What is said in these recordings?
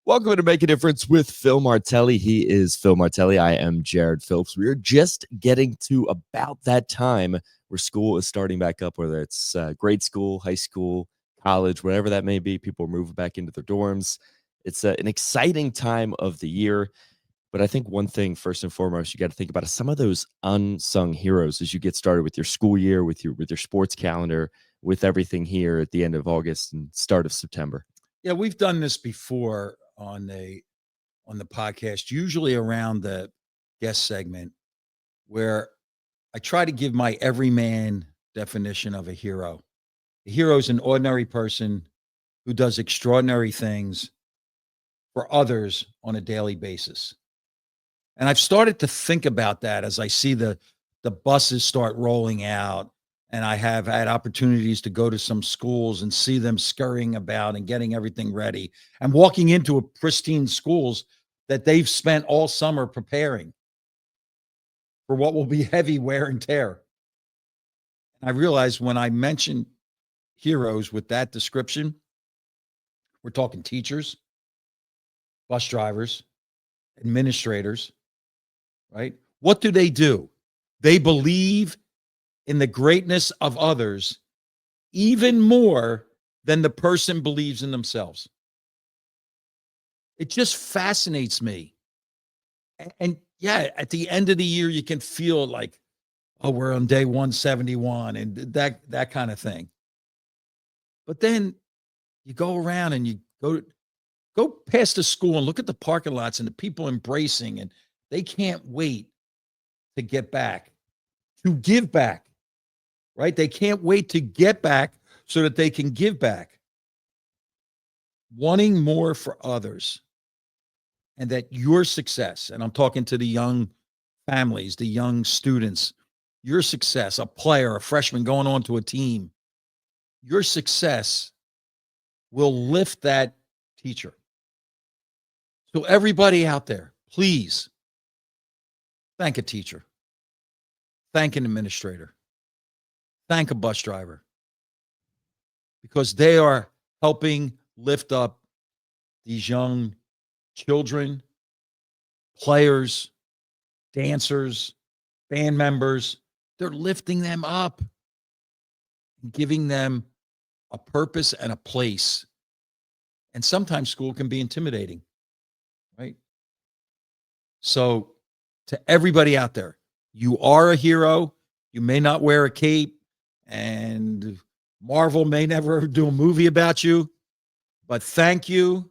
Welcome to Make a Difference with Phil Martelli. He is Phil Martelli. I am Jared Phillips. We are just getting to about that time where school is starting back up, whether it's grade school, high school, college, whatever that may be. People are moving back into their dorms. It's an exciting time of the year. But I think one thing, first and foremost, you got to think about is some of those unsung heroes as you get started with your school year, with your sports calendar, with everything here at the end of August and start of September. Yeah, we've done this before on the podcast, usually around the guest segment, where I try to give my everyman definition of a hero. A hero is an ordinary person who does extraordinary things for others on a daily basis. And I've started to think about that as I see the buses start rolling out, and I have had opportunities to go to some schools and see them scurrying about and getting everything ready and walking into a pristine schools that they've spent all summer preparing for what will be heavy wear and tear. And I realized when I mention heroes with that description, we're talking teachers, bus drivers, administrators, right? What do? They believe in the greatness of others even more than the person believes in themselves. It just fascinates me. And yeah, at the end of the year, you can feel like, oh, we're on day 171 and that kind of thing. But then you go around and you go past the school and look at the parking lots and the people embracing, and they can't wait to get back, to give back, right? They can't wait to get back so that they can give back. Wanting more for others, and that your success, and I'm talking to the young families, the young students, your success, a player, a freshman going on to a team, your success will lift that teacher. So everybody out there, please thank a teacher, thank an administrator, thank a bus driver, because they are helping lift up these young children, players, dancers, band members. They're lifting them up, giving them a purpose and a place. And sometimes school can be intimidating, right? So to everybody out there, you are a hero. You may not wear a cape, and Marvel may never do a movie about you, but thank you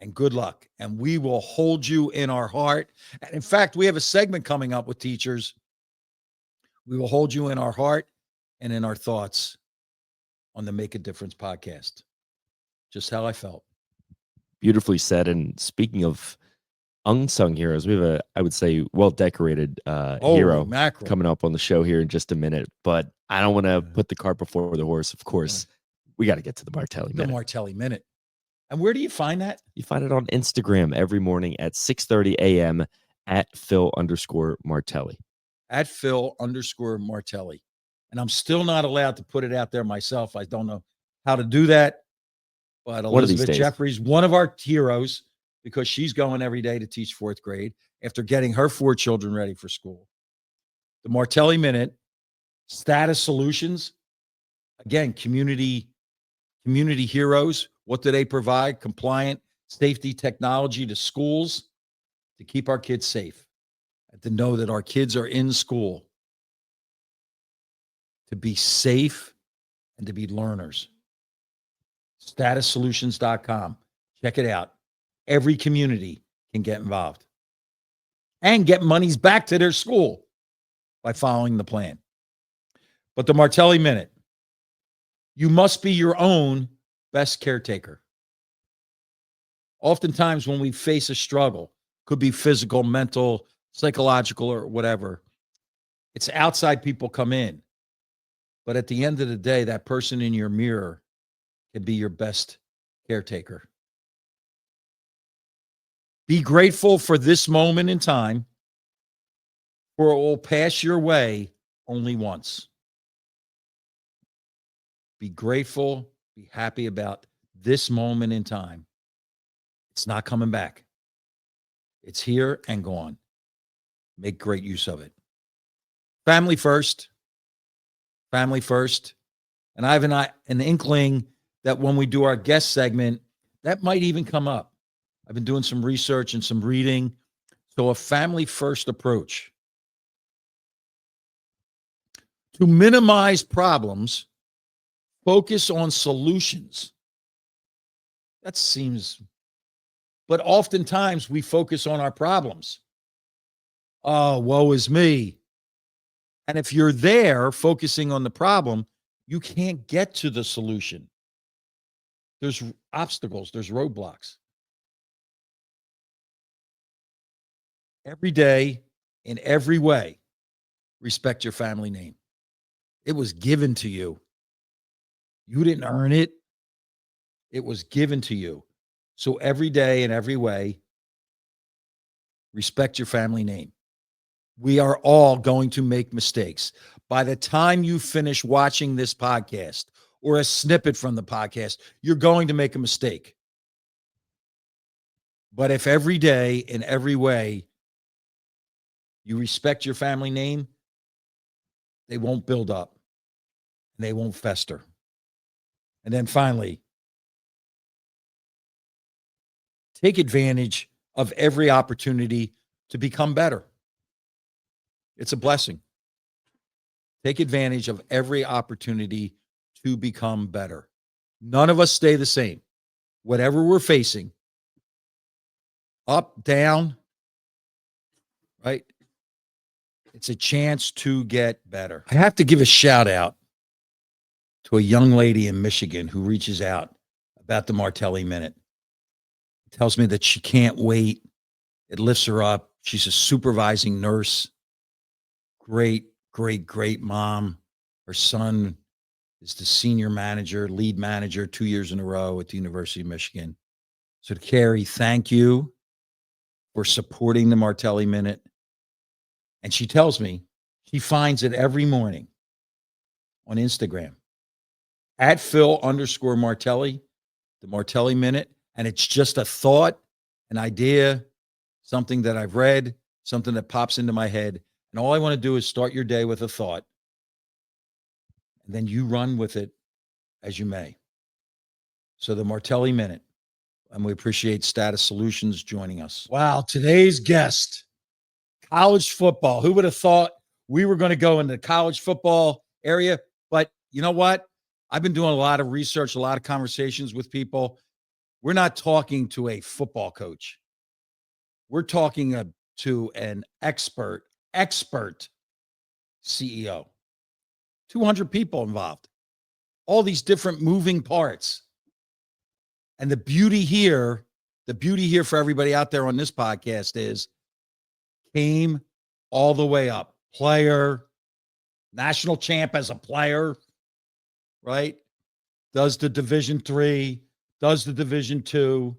and good luck. And we will hold you in our heart. And in fact, we have a segment coming up with teachers. We will hold you in our heart and in our thoughts on the Make a Difference podcast. Just how I felt. Beautifully said. And speaking of unsung heroes, we have a, I would say, well-decorated hero mackerel coming up on the show here in just a minute. But I don't want to put the cart before the horse. Of course, we got to get to the Martelli Minute. The Martelli Minute. And where do you find that? You find it on Instagram every morning at 6:30 a.m. at Phil_Martelli. At Phil_Martelli. And I'm still not allowed to put it out there myself. I don't know how to do that. But Elizabeth Jeffries, one of our heroes, because she's going every day to teach fourth grade after getting her 4 children ready for school. The Martelli Minute, Status Solutions, again, community heroes. What do they provide? Compliant safety technology to schools to keep our kids safe, and to know that our kids are in school to be safe and to be learners. StatusSolutions.com. Check it out. Every community can get involved and get monies back to their school by following the plan. But the Martelli Minute, you must be your own best caretaker. Oftentimes when we face a struggle, could be physical, mental, psychological, or whatever, it's outside people come in. But at the end of the day, that person in your mirror can be your best caretaker. Be grateful for this moment in time, for it will pass your way only once. Be grateful, be happy about this moment in time. It's not coming back. It's here and gone. Make great use of it. Family first. Family first. And I have an inkling that when we do our guest segment, that might even come up. I've been doing some research and some reading. So a family first approach. To minimize problems, focus on solutions. That seems, but oftentimes we focus on our problems. Oh, woe is me. And if you're there focusing on the problem, you can't get to the solution. There's obstacles, there's roadblocks. Every day, in every way, respect your family name. It was given to you. You didn't earn it. It was given to you. So every day, in every way, respect your family name. We are all going to make mistakes. By the time you finish watching this podcast or a snippet from the podcast, you're going to make a mistake. But if every day, in every way, you respect your family name, they won't build up and they won't fester. And then finally, take advantage of every opportunity to become better. It's a blessing. Take advantage of every opportunity to become better. None of us stay the same. Whatever we're facing, up, down, right? It's a chance to get better. I have to give a shout out to a young lady in Michigan who reaches out about the Martelli Minute. Tells me that she can't wait. It lifts her up. She's a supervising nurse. Great, great, great mom. Her son is the senior manager, lead manager 2 years in a row at the University of Michigan. So, Carrie, thank you for supporting the Martelli Minute. And she tells me she finds it every morning on Instagram at Phil_Martelli, the Martelli Minute. And it's just a thought, an idea, something that I've read, something that pops into my head. And all I want to do is start your day with a thought. And then you run with it as you may. So the Martelli Minute. And we appreciate Status Solutions joining us. Wow, today's guest, college football. Who would have thought we were going to go into the college football area? But you know what? I've been doing a lot of research, a lot of conversations with people. We're not talking to a football coach. We're talking to an expert CEO. 200 people involved. All these different moving parts. And the beauty here for everybody out there on this podcast is came all the way up. Player, national champ as a player, right? Does the Division III, does the Division II,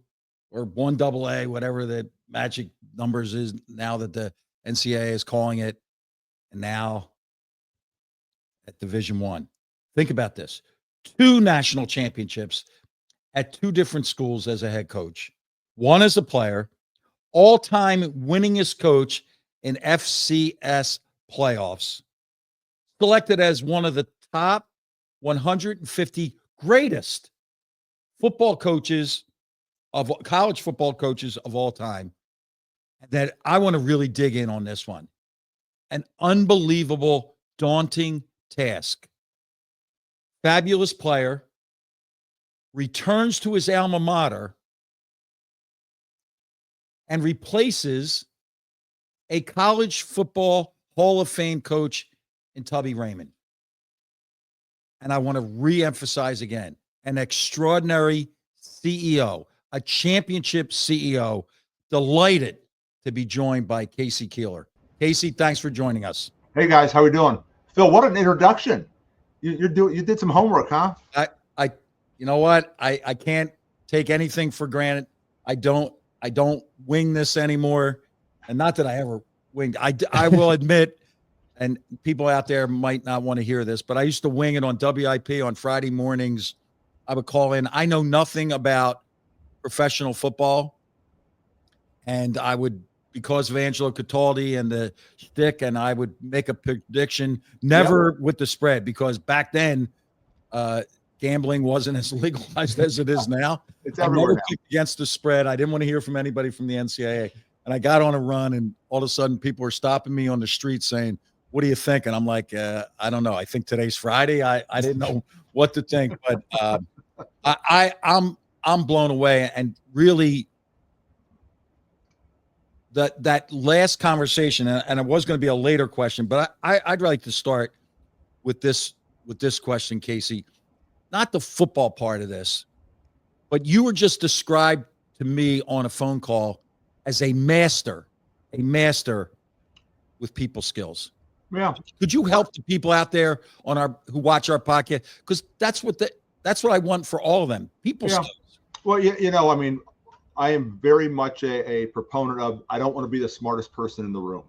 or 1AA, whatever the magic numbers is now that the NCAA is calling it, and now at Division I. Think about this. 2 national championships at 2 different schools as a head coach. One as a player, all-time winningest coach in FCS playoffs, selected as one of the top 150 greatest football coaches of college football coaches of all time. That I want to really dig in on this one. An unbelievable, daunting task. Fabulous player, returns to his alma mater and replaces a college football Hall of Fame coach in Tubby Raymond. And I want to reemphasize again, an extraordinary CEO, a championship CEO, delighted to be joined by Casey Keeler. Casey, thanks for joining us. Hey guys, how we doing? Phil, what an introduction. You did some homework, huh? You know what? I can't take anything for granted. I don't wing this anymore. And not that I ever winged. I will admit, and people out there might not want to hear this, but I used to wing it on WIP on Friday mornings. I would call in. I know nothing about professional football. and I would, because of Angelo Cataldi and the stick, and I would make a prediction, never with the spread, because back then gambling wasn't as legalized as it is now. It's I everywhere never now. picked against the spread. I didn't want to hear from anybody from the NCAA. And I got on a run, and all of a sudden people were stopping me on the street saying, "What do you think?" And I'm like, I don't know. I think today's Friday. I didn't know what to think, but I'm blown away. And really, that last conversation, and it was going to be a later question, but I'd like to start with this question, Casey. Not the football part of this, but you were just described to me on a phone call as a master with people skills. Yeah. Could you help the people out there who watch our podcast? Because that's what I want for all of them. People skills. Well, I mean, I am very much a proponent of, I don't want to be the smartest person in the room.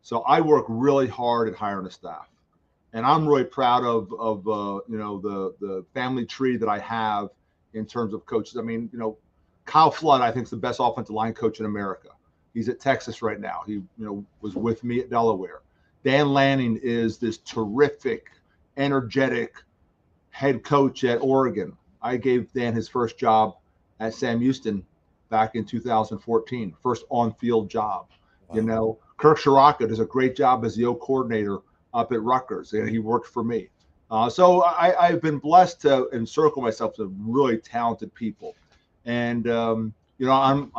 So I work really hard at hiring a staff. And I'm really proud of the family tree that I have in terms of coaches. I mean, Kyle Flood, I think, is the best offensive line coach in America. He's at Texas right now. He, was with me at Delaware. Dan Lanning is this terrific, energetic head coach at Oregon. I gave Dan his first job at Sam Houston back in 2014, first on-field job. Wow. Kirk Shiraka does a great job as the O coordinator up at Rutgers, and he worked for me. So I've been blessed to encircle myself with really talented people. And, you got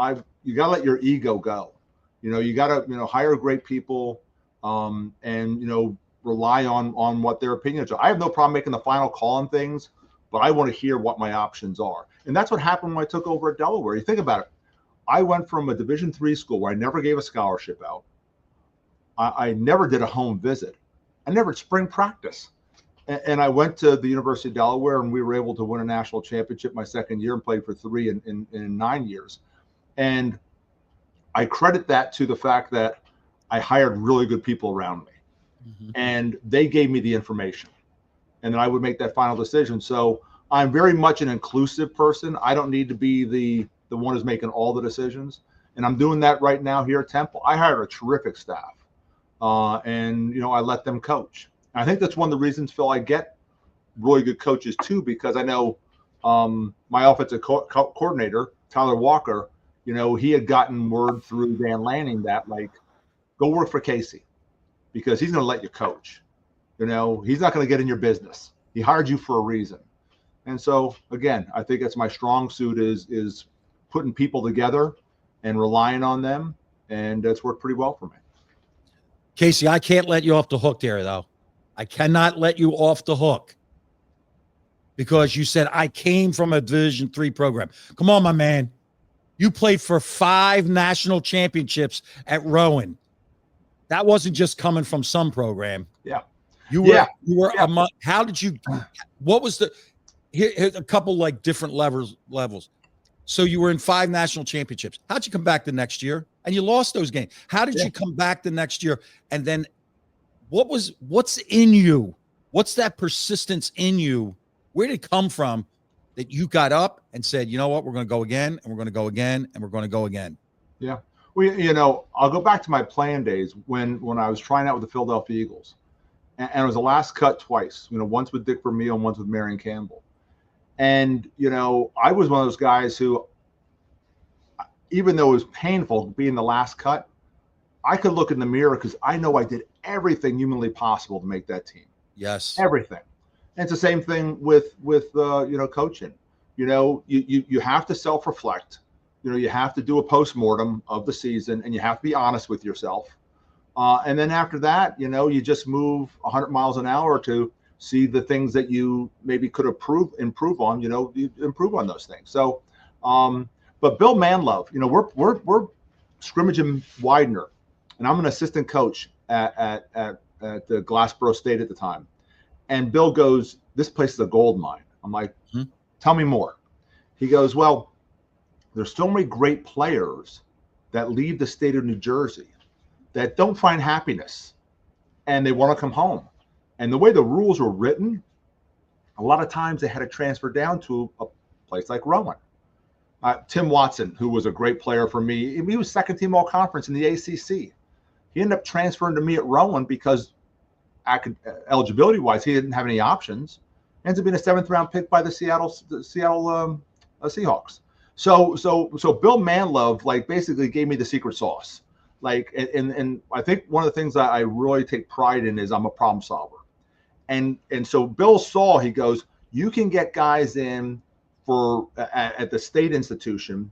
to let your ego go. You got to, hire great people and, rely on what their opinions are. I have no problem making the final call on things, but I want to hear what my options are. And that's what happened when I took over at Delaware. You think about it. I went from a Division III school where I never gave a scholarship out. I never did a home visit. I never had spring practice. And I went to the University of Delaware, and we were able to win a national championship my second year and played for 3 in 9 years. And I credit that to the fact that I hired really good people around me. Mm-hmm. And they gave me the information. And then I would make that final decision. So I'm very much an inclusive person. I don't need to be the one who's making all the decisions. And I'm doing that right now here at Temple. I hired a terrific staff. And I let them coach. And I think that's one of the reasons, Phil, I get really good coaches too, because I know my offensive coordinator, Tyler Walker, he had gotten word through Dan Lanning that, like, go work for Casey because he's going to let you coach. He's not going to get in your business. He hired you for a reason. And so, again, I think that's my strong suit is putting people together and relying on them. And that's worked pretty well for me. Casey, I can't let you off the hook there, though. I cannot let you off the hook because you said I came from a Division III program. Come on, my man. You played for 5 national championships at Rowan. That wasn't just coming from some program. Yeah. You were among, how did you, what was here's a couple like different levels. So you were in 5 national championships. How'd you come back the next year? And you lost those games. How did you come back the next year? And then what's in you? What's that persistence in you? Where did it come from that you got up and said, you know what, we're going to go again, and we're going to go again, and we're going to go again? Yeah. Well, I'll go back to my playing days when I was trying out with the Philadelphia Eagles. And it was the last cut twice, once with Dick Vermeil and once with Marion Campbell. And, I was one of those guys who, even though it was painful being the last cut, I could look in the mirror because I know I did everything humanly possible to make that team. Yes. Everything. And it's the same thing with coaching. You have to self-reflect. You have to do a postmortem of the season, and you have to be honest with yourself. And then after that, you just move 100 miles an hour to see the things that you maybe could improve on. You improve on those things. So, but Bill Manlove, we're scrimmaging Widener, and I'm an assistant coach at the Glassboro State at the time. And Bill goes, "This place is a gold mine." I'm like, Tell me more. He goes, "Well, there's so many great players that leave the state of New Jersey that don't find happiness and they want to come home. And the way the rules were written, a lot of times they had to transfer down to a place like Rowan. Tim Watson, who was a great player for me, he was second team all conference in the ACC. He ended up transferring to me at Rowan because eligibility wise, he didn't have any options. Ends up being a 7th round pick by the Seattle Seahawks. So Bill Manlove like basically gave me the secret sauce. Like, and I think one of the things that I really take pride in is I'm a problem solver. And so Bill saw, he goes, you can get guys in for at the state institution,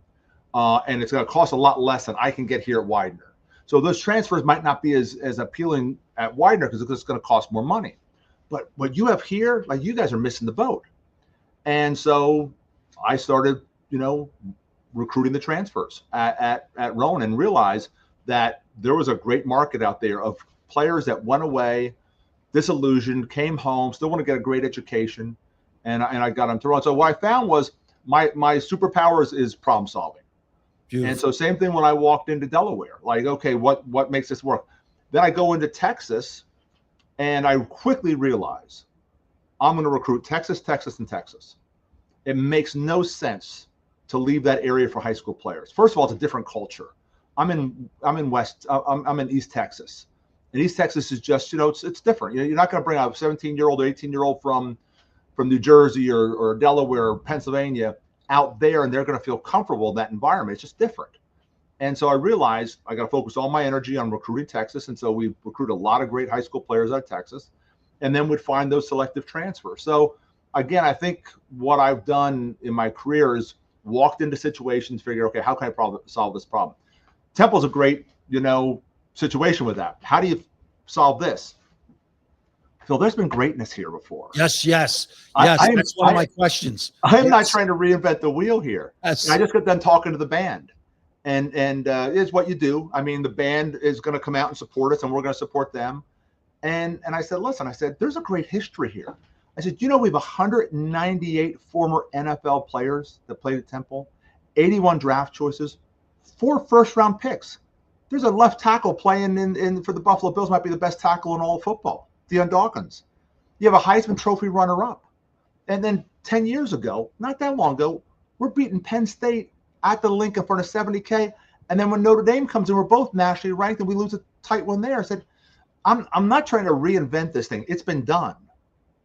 and it's going to cost a lot less than I can get here at Widener. So those transfers might not be as appealing at Widener because it's going to cost more money. But what you have here, like, you guys are missing the boat. And so I started, recruiting the transfers at Rowan, and realized that there was a great market out there of players that went away, disillusioned, came home, still want to get a great education, and I got them through. So what I found was my superpower is problem solving. Beautiful. And so same thing when I walked into Delaware, like, okay, what makes this work? Then I go into Texas, and I quickly realize I'm going to recruit Texas. It makes no sense to leave that area for high school players. First of all, it's a different culture. I'm in East Texas, and East Texas is just, it's different. You're not going to bring a 17-year-old or 18-year-old from New Jersey or Delaware or Pennsylvania out there, and they're going to feel comfortable in that environment. It's just different. And so I realized I got to focus all my energy on recruiting Texas. And so we recruit a lot of great high school players out of Texas, and then we'd find those selective transfers. So again, I think what I've done in my career is walked into situations, figure, okay, how can I solve this problem? Temple's a great, situation with that. How do you solve this? Phil, there's been greatness here before. Yes. That's one of my questions. I'm not trying to reinvent the wheel here. Yes. I just got done talking to the band, and it's what you do. I mean, the band is going to come out and support us, and we're going to support them. And I said, listen, there's a great history here. I said, we have 198 former NFL players that played at Temple, 81 draft choices, 4 first-round picks. There's a left tackle playing in for the Buffalo Bills, might be the best tackle in all of football, Deion Dawkins. You have a Heisman Trophy runner-up. And then 10 years ago, not that long ago, we're beating Penn State at the Linc in front of 70K. And then when Notre Dame comes in, we're both nationally ranked, and we lose a tight one there. I said, I'm not trying to reinvent this thing. It's been done.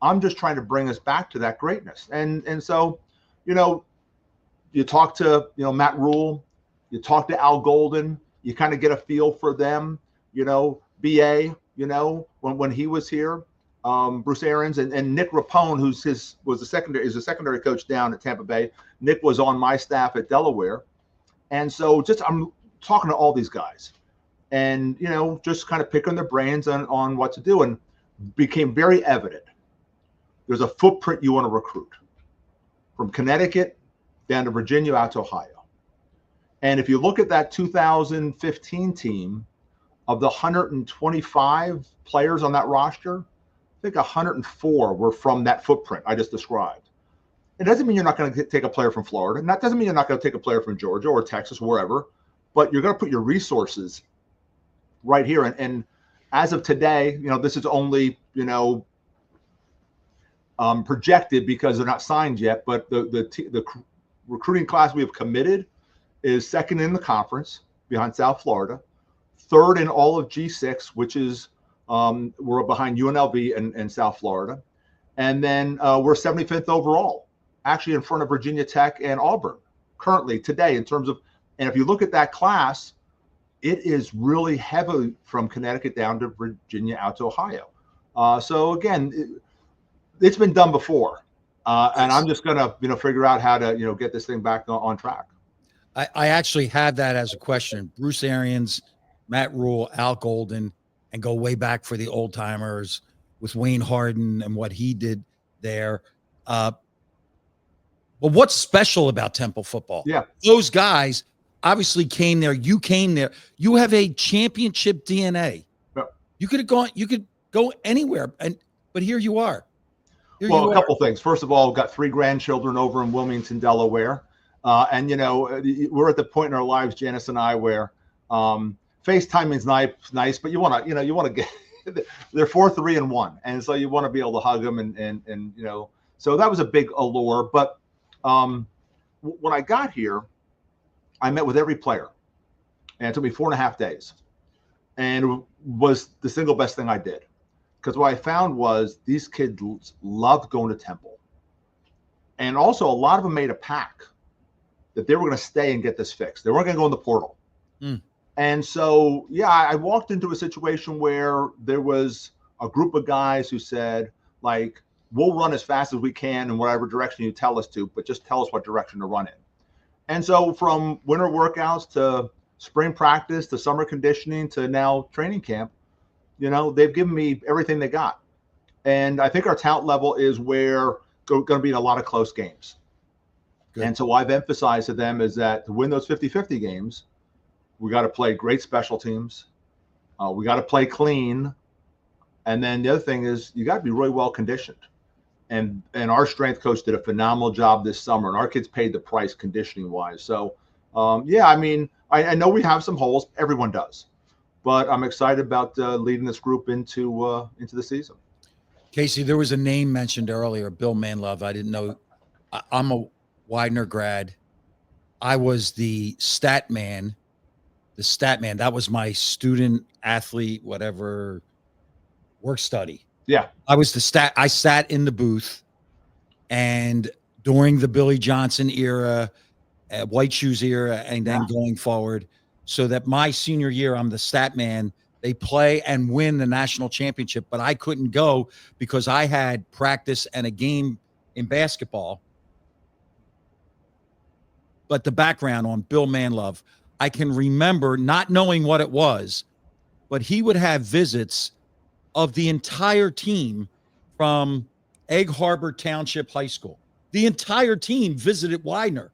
I'm just trying to bring us back to that greatness. And so, you talk to, Matt Rule, you talk to Al Golden, you kind of get a feel for them, BA, when he was here, Bruce Arians and Nick Rapone, is a secondary coach down at Tampa Bay. Nick was on my staff at Delaware. And so I'm talking to all these guys and, just kind of picking their brains on what to do, and became very evident. There's a footprint you want to recruit from Connecticut down to Virginia out to Ohio. And if you look at that 2015 team, of the 125 players on that roster, I think 104 were from that footprint I just described. It doesn't mean you're not going to take a player from Florida, and that doesn't mean you're not going to take a player from Georgia or Texas, wherever, but you're going to put your resources right here. And as of today, this is only, projected because they're not signed yet, but the recruiting class we have committed is second in the conference behind South Florida, third in all of G6, which is we're behind UNLV and South Florida, and then we're 75th overall, actually in front of Virginia Tech and Auburn currently today in terms of. And if you look at that class, it is really heavily from Connecticut down to Virginia out to Ohio. So again, it's been done before, and I'm just gonna figure out how to get this thing back on track. I actually had that as a question. Bruce Arians, Matt Rule, Al Golden, and go way back for the old timers with Wayne Harden and what he did there. But what's special about Temple football? Yeah, those guys obviously came there. You came there. You have a championship DNA. Yeah. You could go anywhere, but here you are. Well, a couple things. First of all, got 3 grandchildren over in Wilmington, Delaware. And, we're at the point in our lives, Janice and I, where FaceTime is nice, but you want to get, they're 4, 3, and 1. And so you want to be able to hug them and so that was a big allure. But when I got here, I met with every player, and it took me 4.5 days, and it was the single best thing I did, because what I found was these kids loved going to Temple, and also a lot of them made a pact that they were going to stay and get this fixed. They weren't going to go in the portal. Mm. And so, yeah, I walked into a situation where there was a group of guys who said, like, we'll run as fast as we can in whatever direction you tell us to, but just tell us what direction to run in. And so from winter workouts to spring practice to summer conditioning to now training camp, you know, they've given me everything they got. And I think our talent level is where going to be in a lot of close games. Good. And so what I've emphasized to them is that to win those 50-50 games, we got to play great special teams. We got to play clean. And then the other thing is you got to be really well conditioned. And our strength coach did a phenomenal job this summer, and our kids paid the price conditioning wise. So, yeah, I mean, I know we have some holes. Everyone does. But I'm excited about leading this group into the season. Casey, there was a name mentioned earlier, Bill Manlove. I didn't know. I'm a Widener grad. I was the stat man. That was my student athlete, whatever, work study. Yeah. I was the stat. I sat in the booth, and during the Billy Johnson era, White Shoes era, and then going forward, so that my senior year, I'm the stat man. They play and win the national championship, but I couldn't go because I had practice and a game in basketball. But the background on Bill Manlove, I can remember not knowing what it was, but he would have visits of the entire team from Egg Harbor Township High School. The entire team visited Widener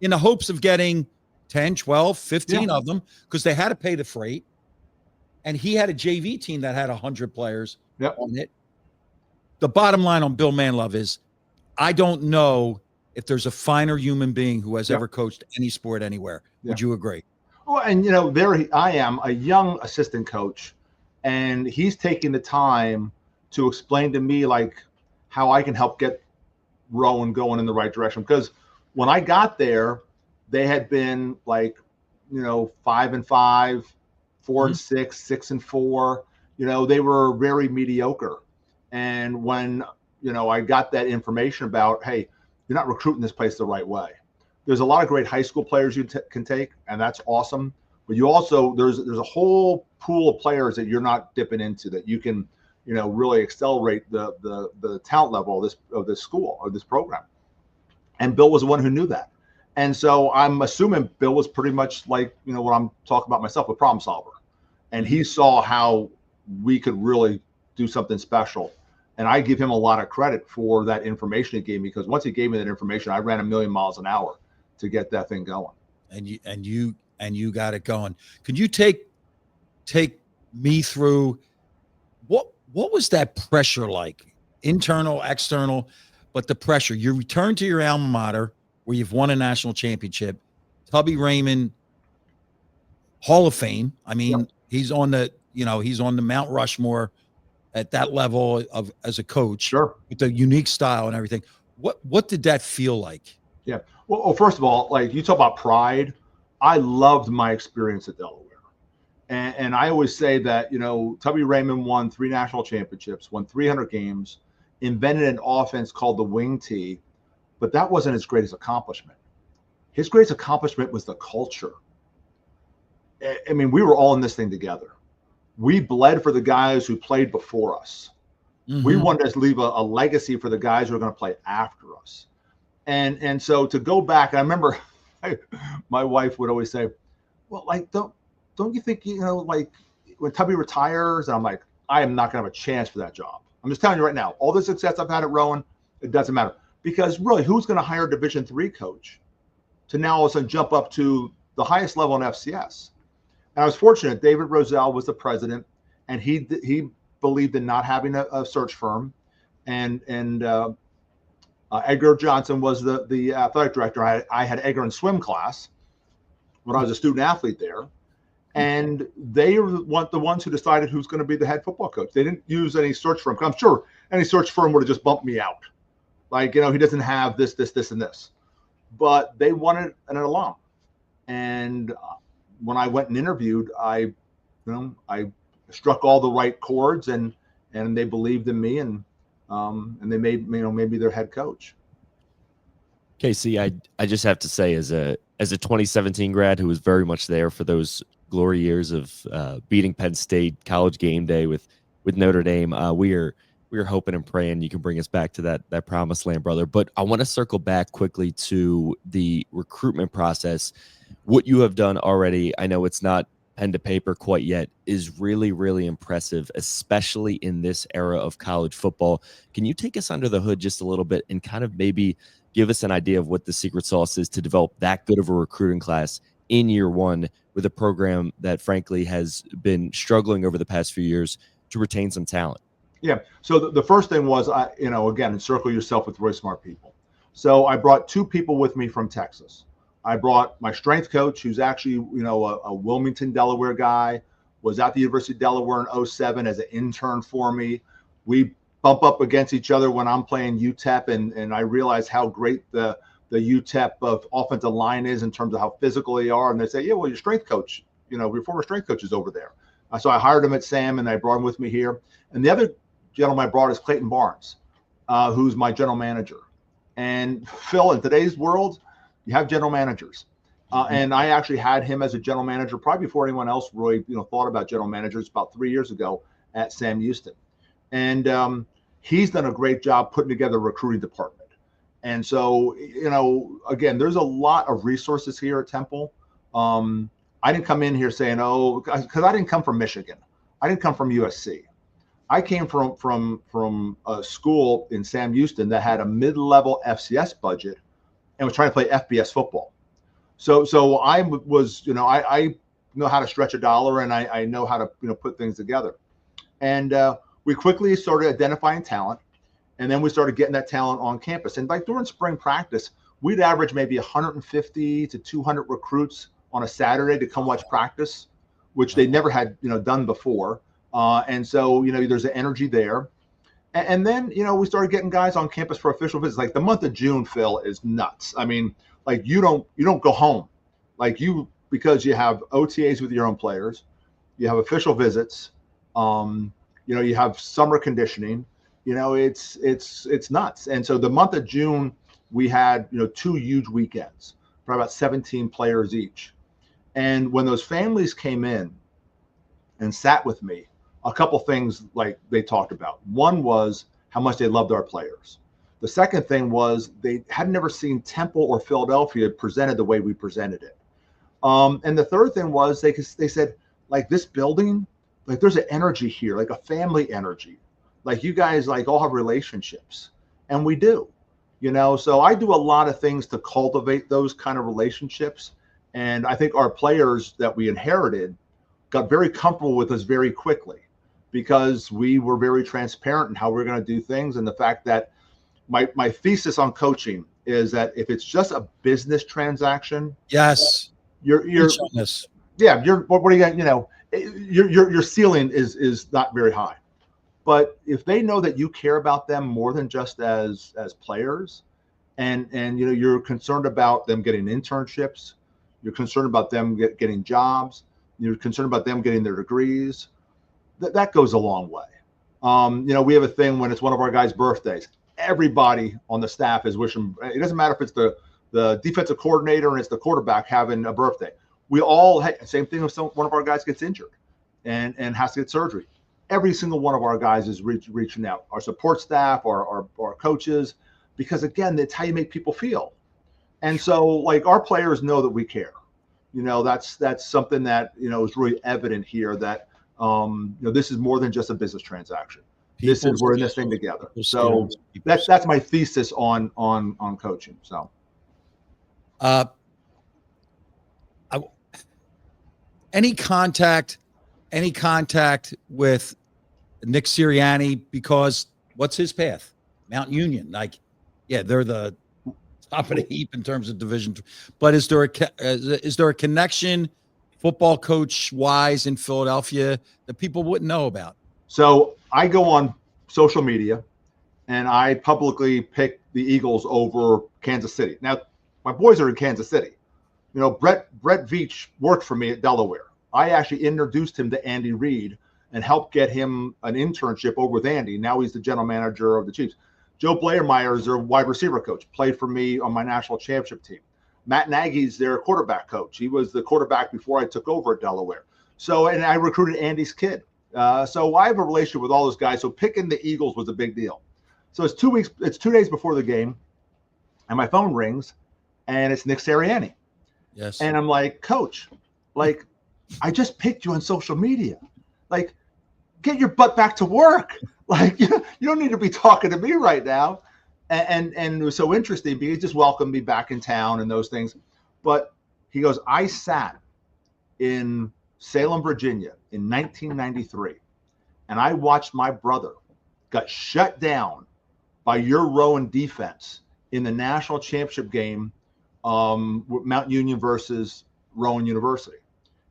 in the hopes of getting 10, 12, 15 of them, because they had to pay the freight. And he had a JV team that had 100 players on it. The bottom line on Bill Manlove is I don't know if there's a finer human being who has ever coached any sport anywhere. Would you agree? Well, and, you know, I am a young assistant coach, and he's taking the time to explain to me, like, how I can help get Rowan going in the right direction. Because when I got there, they had been, like, you know, 5-5, 4-6, 6-4. You know, they were very mediocre. And when, you know, I got that information about, hey, you're not recruiting this place the right way. There's a lot of great high school players you can take, and that's awesome. But you also, there's a whole pool of players that you're not dipping into that you can, you know, really accelerate the talent level of this school or this program. And Bill was the one who knew that. And so I'm assuming Bill was pretty much like, you know, what I'm talking about myself, a problem solver. And he saw how we could really do something special. And I give him a lot of credit for that information he gave me, because once he gave me that information, I ran 1,000,000 miles an hour to get that thing going. And you got it going. Could you take me through what was that pressure like? Internal, external, but the pressure. You return to your alma mater where you've won a national championship. Tubby Raymond, Hall of Fame. I mean, he's on the Mount Rushmore at that level of as a coach. Sure. With the unique style and everything. What did that feel like? Yeah. Well, first of all, like, you talk about pride. I loved my experience at Delaware. And I always say that, you know, Tubby Raymond won 3 national championships, won 300 games, invented an offense called the wing tee, but that wasn't his greatest accomplishment. His greatest accomplishment was the culture. I mean, we were all in this thing together. We bled for the guys who played before us. Mm-hmm. We wanted to leave a legacy for the guys who are going to play after us. And so to go back, I remember my wife would always say, well, like, don't you think, you know, like, when Tubby retires, and I'm like, I am not going to have a chance for that job. I'm just telling you right now, all the success I've had at Rowan, it doesn't matter. Because really, who's going to hire a Division III coach to now all of a sudden jump up to the highest level in FCS? And I was fortunate. David Roselle was the president, and he believed in not having a search firm. And Edgar Johnson was the athletic director. I had Edgar in swim class when I was a student athlete there. And they were the ones who decided who's going to be the head football coach. They didn't use any search firm. I'm sure any search firm would have just bumped me out. Like, you know, he doesn't have this, and this. but they wanted an alum. And when I went and interviewed, I struck all the right chords, and they believed in me, and they made maybe their head coach. Casey, I just have to say, as a 2017 grad who was very much there for those glory years of beating Penn State, college game day with Notre Dame, we are hoping and praying you can bring us back to that promised land, brother. But I want to circle back quickly to the recruitment process. What you have done already, I know it's not pen to paper quite yet, is really, really impressive, especially in this era of college football. Can you take us under the hood just a little bit and kind of maybe give us an idea of what the secret sauce is to develop that good of a recruiting class in year one with a program that frankly has been struggling over the past few years to retain some talent? Yeah. So the first thing was, again, encircle yourself with really smart people. So I brought 2 people with me from Texas. I brought my strength coach, who's actually, a Wilmington, Delaware guy, was at the University of Delaware in 2007 as an intern for me. We bump up against each other when I'm playing UTEP, and I realize how great the UTEP of offensive line is in terms of how physical they are. And they say, yeah, well, your strength coach, your former strength coach is over there. So I hired him at Sam, and I brought him with me here. And the other gentleman I brought is Clayton Barnes, who's my general manager. And Phil, in today's world, you have general managers. And I actually had him as a general manager probably before anyone else really, thought about general managers, about 3 years ago at Sam Houston. And he's done a great job putting together a recruiting department. And so, again, there's a lot of resources here at Temple. I didn't come in here saying, because I didn't come from Michigan. I didn't come from USC. I came from a school in Sam Houston that had a mid-level FCS budget and was trying to play FBS football. So I was, I know how to stretch a dollar, and I know how to, put things together. And we quickly started identifying talent, and then we started getting that talent on campus. And like during spring practice, we'd average maybe 150 to 200 recruits on a Saturday to come watch practice, which they never had, done before. And so, there's an energy there. And then, we started getting guys on campus for official visits. Like the month of June, Phil, is nuts. I mean, like you don't go home, because you have OTAs with your own players, you have official visits, you have summer conditioning, it's nuts. And so the month of June, we had, 2 huge weekends for about 17 players each. And when those families came in and sat with me, a couple things like they talked about. One was how much they loved our players. The second thing was they had never seen Temple or Philadelphia presented the way we presented it. And the third thing was they said, like, this building, like there's an energy here, like a family energy. Like you guys like all have relationships, and we do, so I do a lot of things to cultivate those kind of relationships. And I think our players that we inherited got very comfortable with us very quickly, because we were very transparent in how we're going to do things. And the fact that my thesis on coaching is that if it's just a business transaction, yes, you're yeah, what are you going your ceiling is not very high. But if they know that you care about them more than just as players, and you're concerned about them getting internships, you're concerned about them getting jobs, you're concerned about them getting their degrees, that goes a long way. We have a thing when it's one of our guys' birthdays. Everybody on the staff is wishing. It doesn't matter if it's the defensive coordinator and it's the quarterback having a birthday. We all, same thing if one of our guys gets injured and has to get surgery. Every single one of our guys is reaching out. Our support staff, our coaches, because again, that's how you make people feel. And so, like, our players know that we care. That's something that is really evident here, that this is more than just a business transaction. We're in this thing together. So that's my thesis on coaching. So, any contact with Nick Sirianni, because what's his path? Mount Union. Like, yeah, they're the top of the heap in terms of division. But is there a connection, football coach wise, in Philadelphia that people wouldn't know about? So I go on social media and I publicly pick the Eagles over Kansas City. Now, My boys are in Kansas City. You know, Brett Veach worked for me at Delaware. I actually introduced him to Andy Reid and helped get him an internship over with Andy. Now he's the general manager of the Chiefs. Joe Blairmeyer is their wide receiver coach, played for me on my national championship team. Matt Nagy's their quarterback coach. He was the quarterback before I took over at Delaware. So, and I recruited Andy's kid. So I have a relationship with all those guys. So picking the Eagles was a big deal. So it's 2 days before the game, and my phone rings, and it's Nick Sirianni. Yes. And I'm like, Coach, like, I just picked you on social media. Like, get your butt back to work. Like, you don't need to be talking to me right now. And it was so interesting because he just welcomed me back in town and those things. But he goes, I sat in Salem, Virginia in 1993, and I watched my brother got shut down by your Rowan defense in the national championship game, Mount Union versus Rowan University.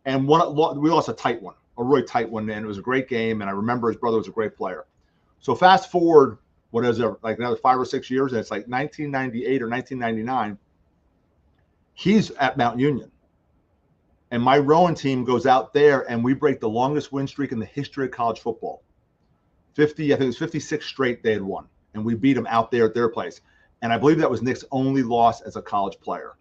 And we lost a tight one, a really tight one, and it was a great game. And I remember his brother was a great player. So fast forward, what is it, like another 5 or 6 years, and it's like 1998 or 1999. He's at Mount Union, and my Rowan team goes out there, and we break the longest win streak in the history of college football. 50, I think it was 56 straight they had won, and we beat them out there at their place. And I believe that was Nick's only loss as a college player.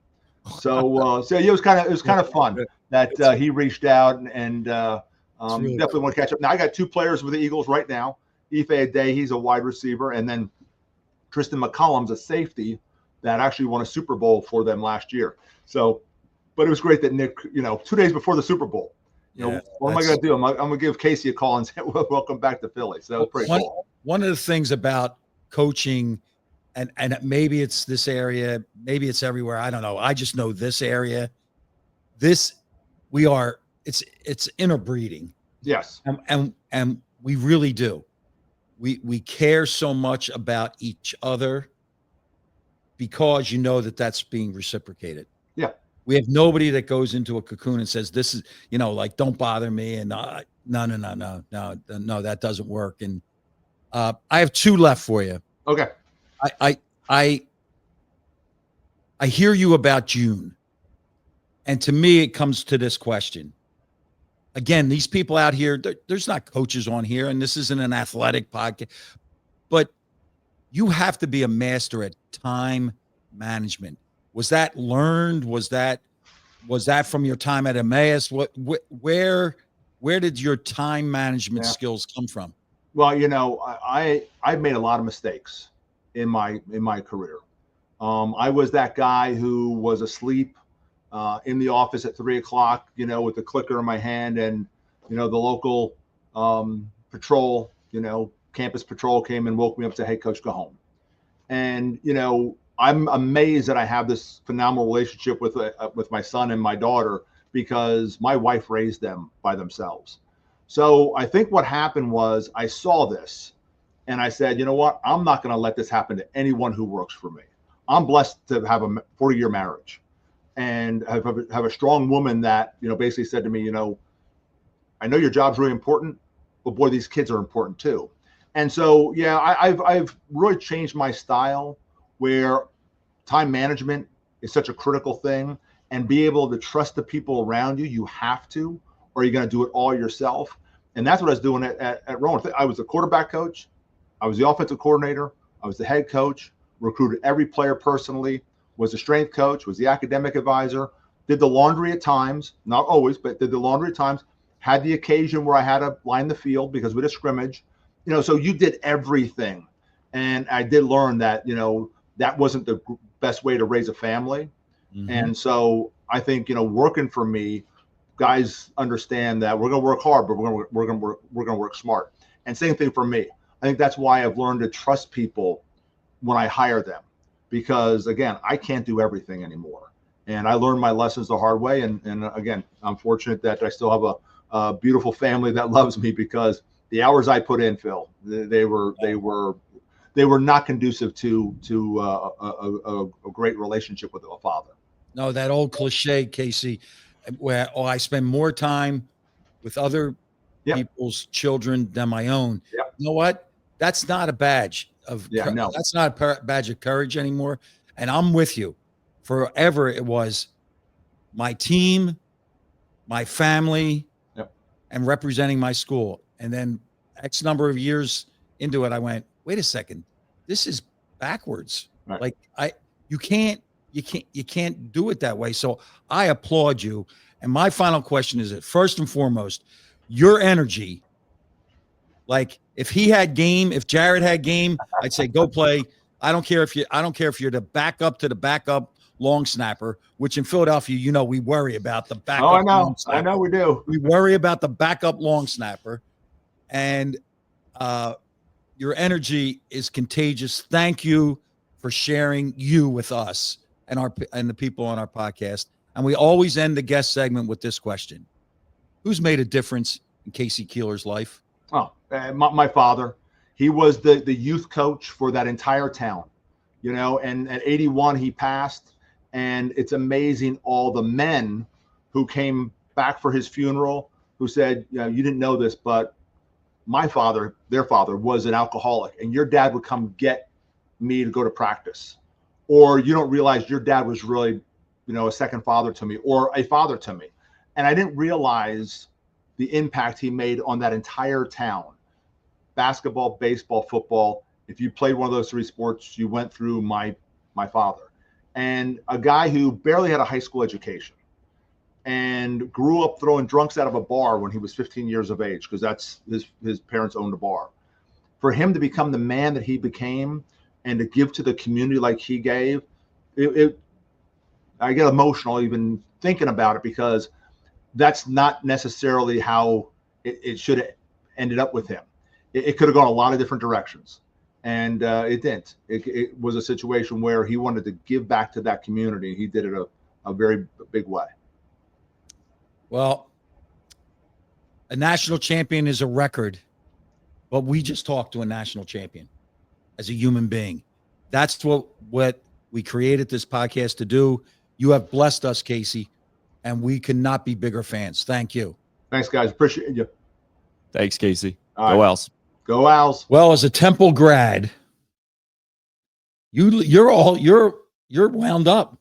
So, it was kind of fun that he reached out and really definitely want to catch up. Now I got 2 players with the Eagles right now. Ife Aday, he's a wide receiver, and then Tristan McCollum's a safety that actually won a Super Bowl for them last year. So, but it was great that Nick, 2 days before the Super Bowl, what am I going to do? I'm going to give Casey a call and say, welcome back to Philly. So pretty cool. One of the things about coaching, and maybe it's this area, maybe it's everywhere, I don't know. I just know this area. It's interbreeding. Yes. And we really do. We care so much about each other because you know that's being reciprocated. Yeah. We have nobody that goes into a cocoon and says, this is, like, don't bother me. And no, that doesn't work. And I have 2 left for you. Okay. I hear you about June. And to me, it comes to this question. Again, these people out here, there's not coaches on here, and this isn't an athletic podcast, but you have to be a master at time management. Was that learned? Was that from your time at Emmaus? Where did your time management skills come from? Well, I've made a lot of mistakes in my career. I was that guy who was asleep in the office at 3 o'clock, with the clicker in my hand, and the local patrol, campus patrol came and woke me up and said, "Hey, coach, go home." And I'm amazed that I have this phenomenal relationship with my son and my daughter because my wife raised them by themselves. So I think what happened was I saw this and I said, you know what? I'm not going to let this happen to anyone who works for me. I'm blessed to have a 40-year marriage and have a strong woman that, basically said to me, I know your job's really important, but boy, these kids are important too. And so, I've really changed my style where time management is such a critical thing, and be able to trust the people around you. You have to, or you're going to do it all yourself. And that's what I was doing at Rowan. I was the quarterback coach. I was the offensive coordinator. I was the head coach, recruited every player personally, was the strength coach, was the academic advisor, did the laundry at times, not always, but did the laundry at times, had the occasion where I had to line the field because we had a scrimmage, so you did everything. And I did learn that, that wasn't the best way to raise a family. Mm-hmm. And so I think, working for me, guys understand that we're going to work hard, but we're going to work smart. And same thing for me. I think that's why I've learned to trust people when I hire them, because again, I can't do everything anymore. And I learned my lessons the hard way. And again, I'm fortunate that I still have a beautiful family that loves me, because the hours I put in, Phil, they were not conducive to a great relationship with a father. No, that old cliche, Casey, where I spend more time with other people's children than my own. Yep. You know what? That's not a badge of that's not a badge of courage anymore. And I'm with you. forever it was my team, my family, Yep. and representing my school. And then X number of years into it, I went, wait a second, this is backwards. Right. Like you can't do it that way. So I applaud you. And my final question is that first and foremost, your energy. Like if Jared had game, I'd say go play. I don't care if you're the backup to the backup long snapper, which in Philadelphia, we worry about the backup. Oh, I know. Long snapper. I know we do. We worry about the backup long snapper. And your energy is contagious. Thank you for sharing you with us and the people on our podcast. And we always end the guest segment with this question: who's made a difference in Casey Keeler's life? Oh, my father. He was the youth coach for that entire town, and at 81 he passed. And it's amazing all the men who came back for his funeral who said, you didn't know this, but my father, their father, was an alcoholic, and your dad would come get me to go to practice. Or you don't realize your dad was really, a second father to me, or a father to me. And I didn't realize the impact he made on that entire town. Basketball, baseball, football. If you played one of those three sports, you went through my father. And a guy who barely had a high school education and grew up throwing drunks out of a bar when he was 15 years of age, because that's his parents owned a bar. For him to become the man that he became and to give to the community like he gave, I get emotional even thinking about it, because that's not necessarily how it should have ended up with him. It could have gone a lot of different directions, and it didn't. It was a situation where he wanted to give back to that community. He did it a very big way. Well, a national champion is a record, but we just talked to a national champion as a human being. That's what we created this podcast to do. You have blessed us, Casey, and we could not be bigger fans. Thank you. Thanks, guys. Appreciate you. Thanks, Casey. All Go right. Owls. Go Owls. Well, as a Temple grad, you're wound up.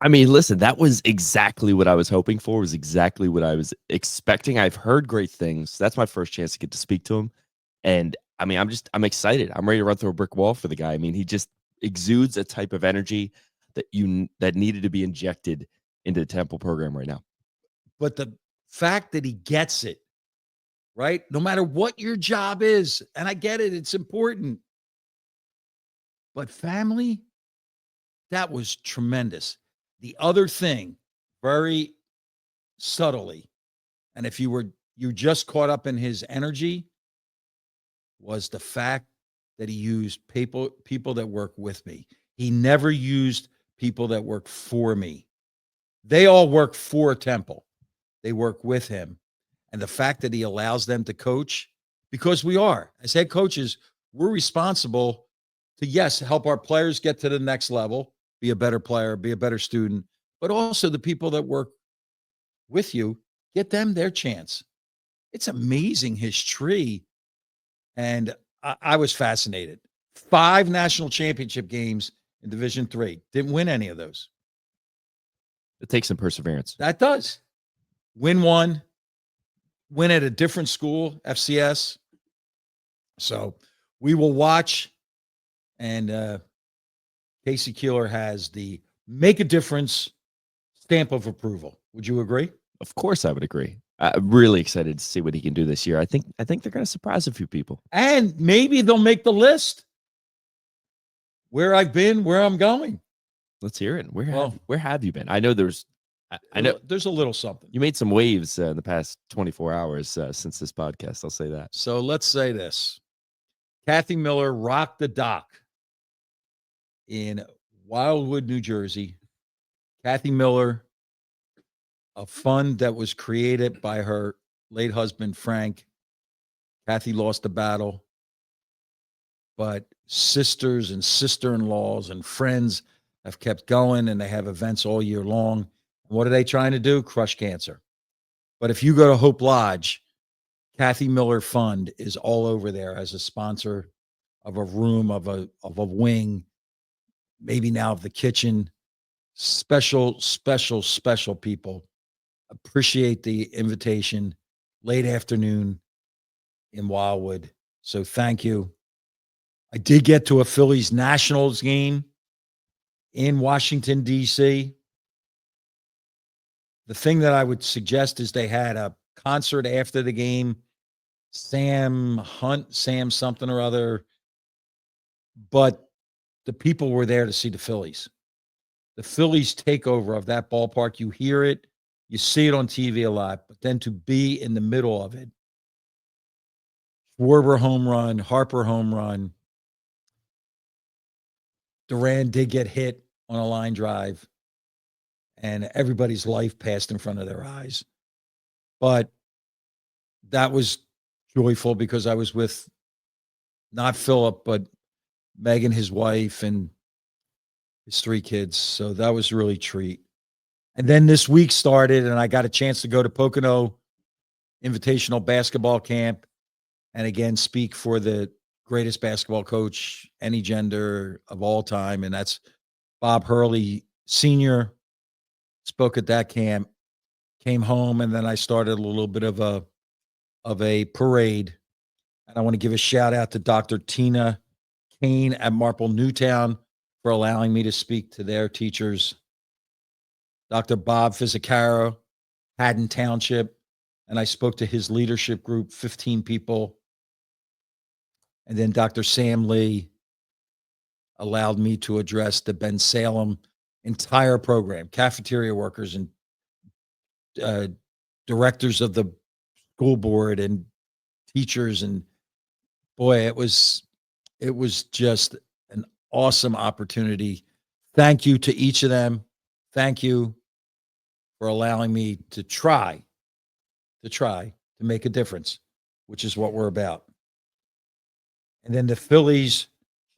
I mean, listen, that was exactly what I was hoping for, was exactly what I was expecting. I've heard great things. That's my first chance to get to speak to him. And I mean, I'm excited. I'm ready to run through a brick wall for the guy. I mean, he just exudes a type of energy that needed to be injected into the Temple program right now. But the fact that he gets it, right? No matter what your job is, and I get it, it's important. But family, that was tremendous. The other thing, very subtly, and if you just caught up in his energy, was the fact that he used people that work with me. He never used people that work for me. They all work for Temple. They work with him. And the fact that he allows them to coach, because we are, as head coaches, we're responsible to, yes, help our players get to the next level, be a better player, be a better student, but also the people that work with you, get them their chance. It's amazing, his tree. And I was fascinated. 5 national championship games in Division III. Didn't win any of those. It takes some perseverance. That does. Win one, win at a different school, FCS. So we will watch. And Casey Keeler has the Make a Difference stamp of approval. Would you agree? Of course, I would agree. I'm really excited to see what he can do this year. I think they're going to surprise a few people. And maybe they'll make the list. Where I've been, where I'm going. Let's hear it. Where have you been? I know I know there's a little something. You made some waves in the past 24 hours since this podcast. I'll say that. So let's say this. Kathy Miller rocked the dock in Wildwood, New Jersey. Kathy Miller, a fund that was created by her late husband, Frank. Kathy lost the battle, but sisters and sister-in-laws and friends have kept going, and they have events all year long. What are they trying to do? Crush cancer. But if you go to Hope Lodge, Kathy Miller Fund is all over there as a sponsor of a room, of a wing, maybe now of the kitchen. special, special, special people. Appreciate the invitation. Late afternoon in Wildwood. So thank you. I did get to a Phillies Nationals game in Washington, D.C. The thing that I would suggest is they had a concert after the game. Sam something or other. But the people were there to see the Phillies. The Phillies takeover of that ballpark, you hear it, you see it on TV a lot, but then to be in the middle of it, Schwarber home run, Harper home run, Duran did get hit on a line drive, and everybody's life passed in front of their eyes. But that was joyful because I was with not Philip, but Megan, his wife, and his 3 kids. So that was really a treat. And then this week started, and I got a chance to go to Pocono Invitational Basketball Camp and again speak for the greatest basketball coach, any gender of all time. And that's Bob Hurley Sr. Spoke at that camp, came home, and then I started a little bit of a parade. And I want to give a shout out to Dr. Tina Kane at Marple Newtown for allowing me to speak to their teachers. Dr. Bob Fizzacaro, Haddon Township, and I spoke to his leadership group, 15 people. And then Dr. Sam Lee allowed me to address the Ben Salem entire program, cafeteria workers and directors of the school board and teachers. And boy, it was just an awesome opportunity. Thank you to each of them. Thank you for allowing me to try to make a difference, which is what we're about. And then the Phillies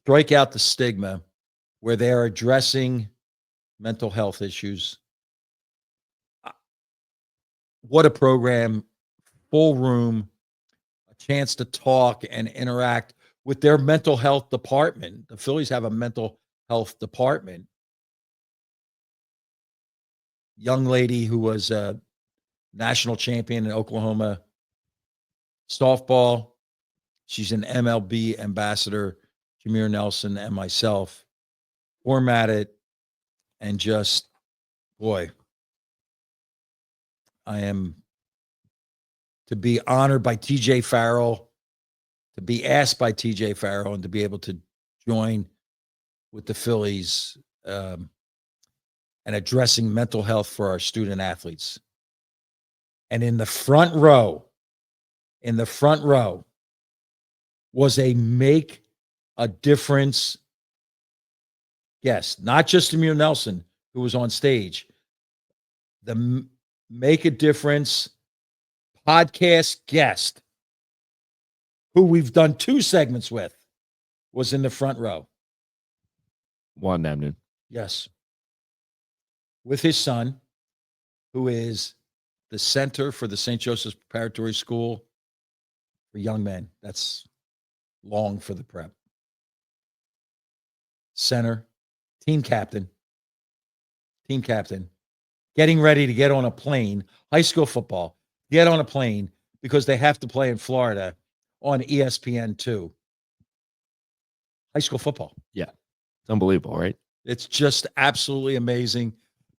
strike out the stigma where they're addressing mental health issues. What a program, full room, a chance to talk and interact with their mental health department. The Phillies have a mental health department. Young lady who was a national champion in Oklahoma softball. She's an MLB ambassador, Jameer Nelson, and myself formatted, and just, boy, I am to be honored by TJ Farrell, to be asked by TJ Farrell, and to be able to join with the Phillies and addressing mental health for our student athletes. And in the front row was a Make a Difference guest, not just Amir Nelson, who was on stage. The Make a Difference podcast guest, who we've done 2 segments with, was in the front row. Juan Namnoon. Yes. With his son, who is the center for the St. Joseph's Preparatory School for young men. That's long for the prep. Center, team captain, getting ready to get on a plane, high school football, get on a plane because they have to play in Florida on ESPN2. High school football. Yeah. It's unbelievable, right? It's just absolutely amazing.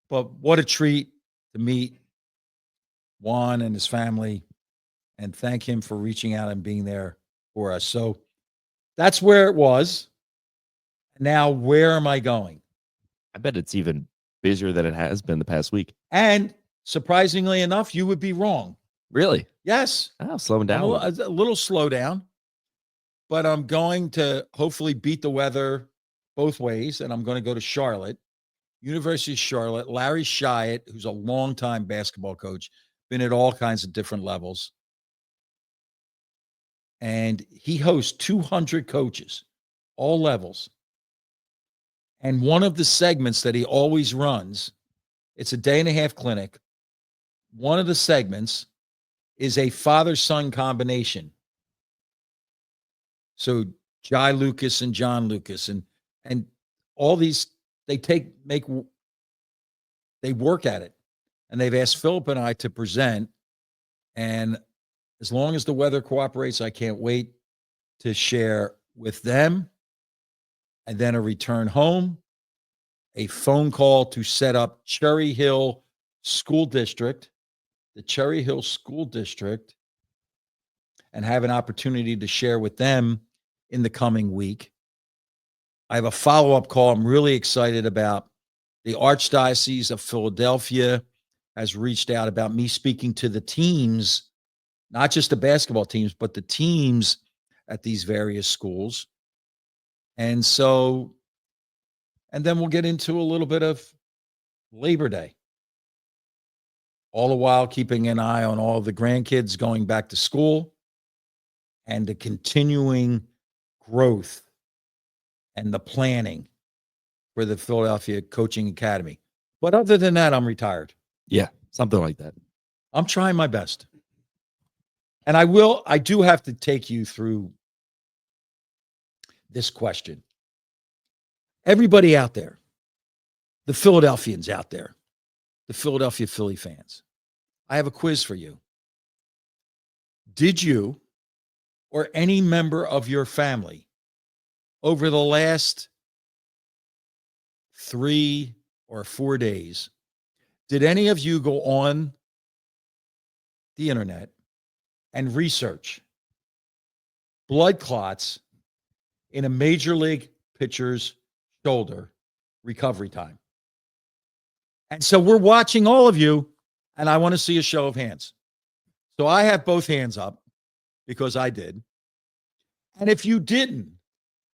But what a treat to meet Juan and his family and thank him for reaching out and being there for us. So that's where it was. Now, where am I going? I bet it's even busier than it has been the past week. And surprisingly enough, you would be wrong. Really? Yes. Oh, slowing down. A little slow down, but I'm going to hopefully beat the weather both ways. And I'm going to go to Charlotte, University of Charlotte. Larry Shyatt, who's a longtime basketball coach, been at all kinds of different levels. And he hosts 200 coaches, all levels. And one of the segments that he always runs, it's a 1.5-day clinic. One of the segments is a father-son combination. So Jai Lucas and John Lucas and all these, they make they work at it. And they've asked Philip and I to present. And as long as the weather cooperates, I can't wait to share with them. And then a return home, a phone call to set up Cherry Hill School District, the Cherry Hill School District, and have an opportunity to share with them in the coming week. I have a follow-up call I'm really excited about. The Archdiocese of Philadelphia has reached out about me speaking to the teams, not just the basketball teams, but the teams at these various schools. And so, and then we'll get into a little bit of Labor Day, all the while keeping an eye on all the grandkids going back to school and the continuing growth and the planning for the Philadelphia Coaching Academy. But other than that, I'm retired. Yeah, something like that. I'm trying my best. And I do have to take you through this question. Everybody out there, the Philadelphians out there, the Philadelphia Philly fans, I have a quiz for you. Did you or any member of your family over the last 3 or 4 days, did any of you go on the internet and research blood clots in a major league pitcher's shoulder recovery time? And so we're watching all of you, and I want to see a show of hands. So I have both hands up because I did. And if you didn't,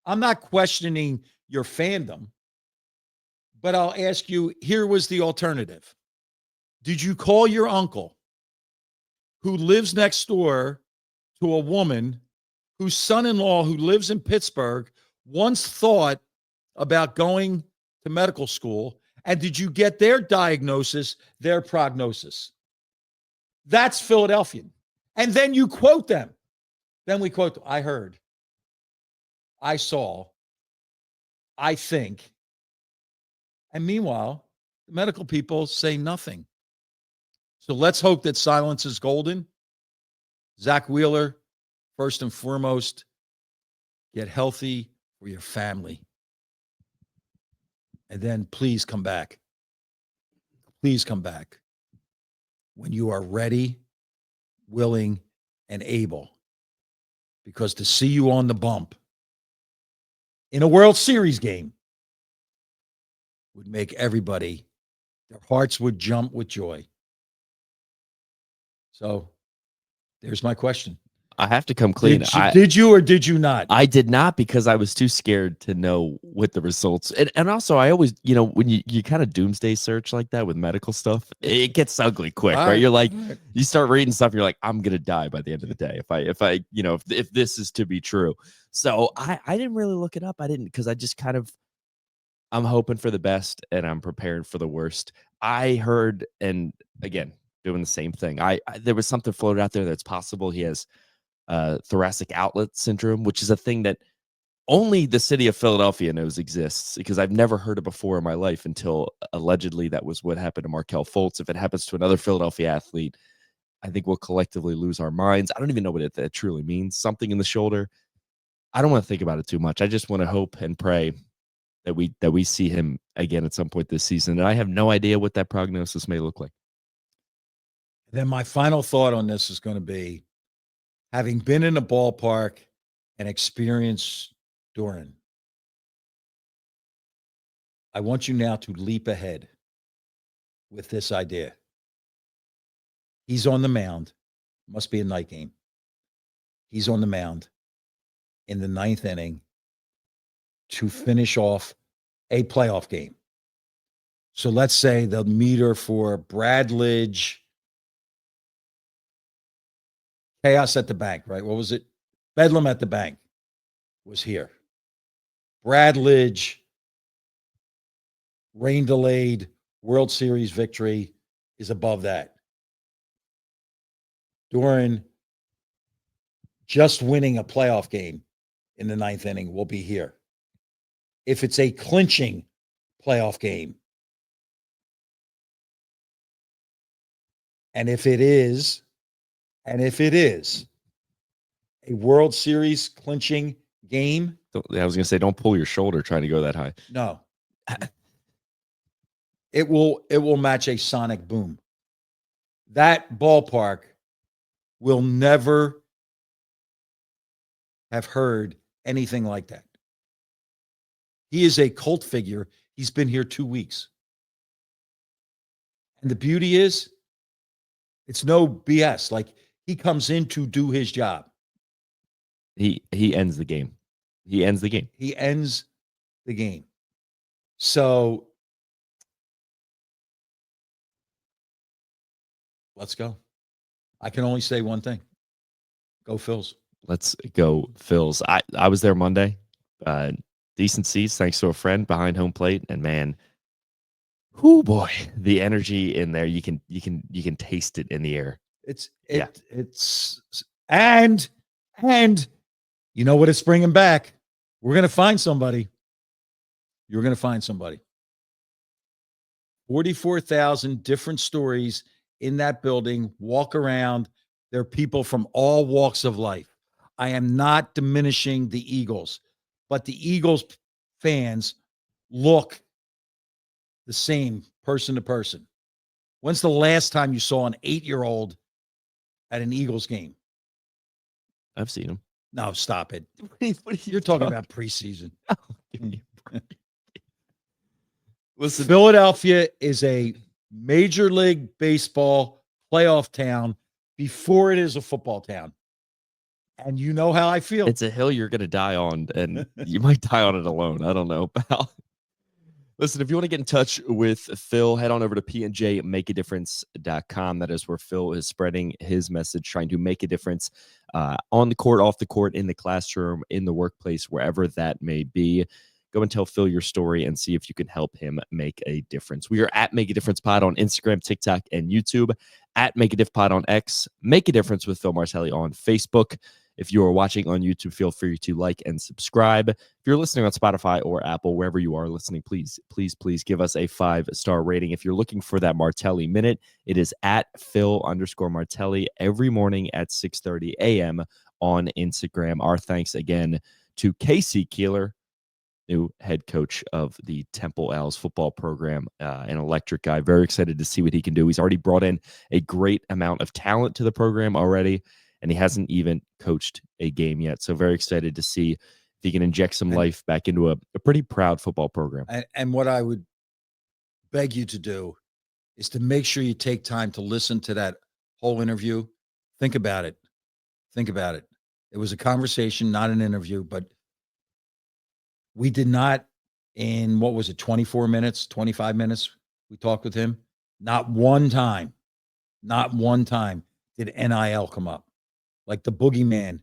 I'm not questioning your fandom, but I'll ask you, here was the alternative. Did you call your uncle who lives next door to a woman whose son-in-law who lives in Pittsburgh once thought about going to medical school? And did you get their diagnosis, their prognosis? That's Philadelphian. And then you quote them. Then we quote, I heard, I saw, I think. And meanwhile, the medical people say nothing. So let's hope that silence is golden. Zach Wheeler, first and foremost, get healthy for your family. And then please come back. Please come back when you are ready, willing, and able. Because to see you on the bump in a World Series game would make everybody, their hearts would jump with joy. So there's my question. I have to come clean. Did you or did you not? I did not, because I was too scared to know what the results. And also, I always, when you kind of doomsday search like that with medical stuff, it gets ugly quick, right? You're like, you start reading stuff, you're like, I'm gonna die by the end of the day if this is to be true. So I didn't really look it up. I didn't, because I just I'm hoping for the best and I'm prepared for the worst. I heard, and again, doing the same thing. There was something floated out there that's possible he has thoracic outlet syndrome, which is a thing that only the city of Philadelphia knows exists, because I've never heard it before in my life until allegedly that was what happened to Markelle Fultz. If it happens to another Philadelphia athlete, I think we'll collectively lose our minds. I don't even know what that truly means. Something in the shoulder. I don't want to think about it too much. I just want to hope and pray that we see him again at some point this season. And I have no idea what that prognosis may look like. Then my final thought on this is going to be, having been in the ballpark and experienced Doran, I want you now to leap ahead with this idea. He's on the mound. Must be a night game. He's on the mound in the 9th inning to finish off a playoff game. So let's say the meter for Bradledge, Chaos at the Bank, right? What was it? Bedlam at the Bank was here. Bradledge, rain delayed World Series victory is above that. Doran just winning a playoff game in the 9th inning will be here. If it's a clinching playoff game, And if it is a World Series clinching game, I was gonna say, don't pull your shoulder trying to go that high. no. It will match a sonic boom. That ballpark will never have heard anything like that. He is a cult figure. He's been here 2 weeks. And the beauty is, it's no BS. Like, he comes in to do his job. He ends the game. He ends the game. He ends the game. So let's go. I can only say one thing. Go Phils. Let's go, Phils. I was there Monday. Decent seats, thanks to a friend behind home plate. And man, whoo boy, the energy in there. You can taste it in the air. It's and you know what it's bringing back? We're going to find somebody. You're going to find somebody. 44,000 different stories in that building. Walk around. There are people from all walks of life. I am not diminishing the Eagles, but the Eagles fans look the same person to person. When's the last time you saw an 8-year-old at an Eagles game? I've seen him. No, stop it. What are You're talking about preseason. Listen, Philadelphia is a Major League Baseball playoff town before it is a football town. And you know how I feel. it's a hill you're going to die on, and you might die on it alone. I don't know, pal. Listen, if you want to get in touch with Phil, head on over to pnjmakeadifference.com. That is where Phil is spreading his message, trying to make a difference on the court, off the court, in the classroom, in the workplace, wherever that may be. Go and tell Phil your story and see if you can help him make a difference. We are at Make a Difference Pod on Instagram, TikTok, and YouTube, at Make a Diff Pod on X, Make a Difference with Phil Martelli on Facebook. If you are watching on YouTube, feel free to like and subscribe. If you're listening on Spotify or Apple, wherever you are listening, please give us a 5-star rating. If you're looking for that Martelli Minute, it is at Phil_Martelli every morning at 6:30 a.m. on Instagram. Our thanks again to Casey Keeler, new head coach of the Temple Owls football program, an electric guy. Very excited to see what he can do. He's already brought in a great amount of talent to the program already, and he hasn't even coached a game yet. So very excited to see if he can inject some life back into a pretty proud football program. And what I would beg you to do is to make sure you take time to listen to that whole interview. Think about it. Think about it. It was a conversation, not an interview, but we did not, in 24 minutes, 25 minutes, we talked with him. Not one time did NIL come up. Like the boogeyman,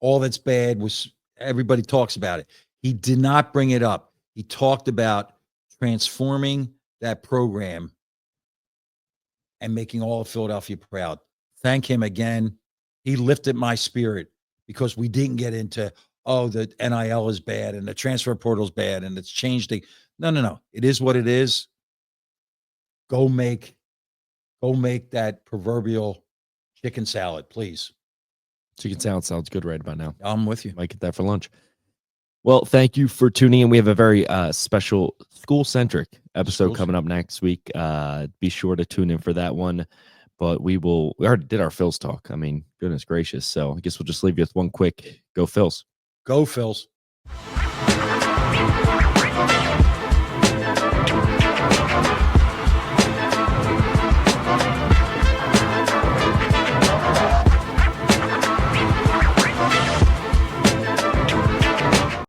all that's bad was, everybody talks about it. He did not bring it up. He talked about transforming that program and making all of Philadelphia proud. Thank him again. He lifted my spirit because we didn't get into, oh, the NIL is bad and the transfer portal is bad and it's changed. No. It is what it is. Go make that proverbial chicken salad, please. Chicken salad sounds good right about now. I'm with you. Might get that for lunch. Well, thank you for tuning in. We have a very special school-centric episode coming up next week. Be sure to tune in for that one. But we already did our Phils talk. I mean, goodness gracious. So I guess we'll just leave you with one quick go Phils. Go Phils.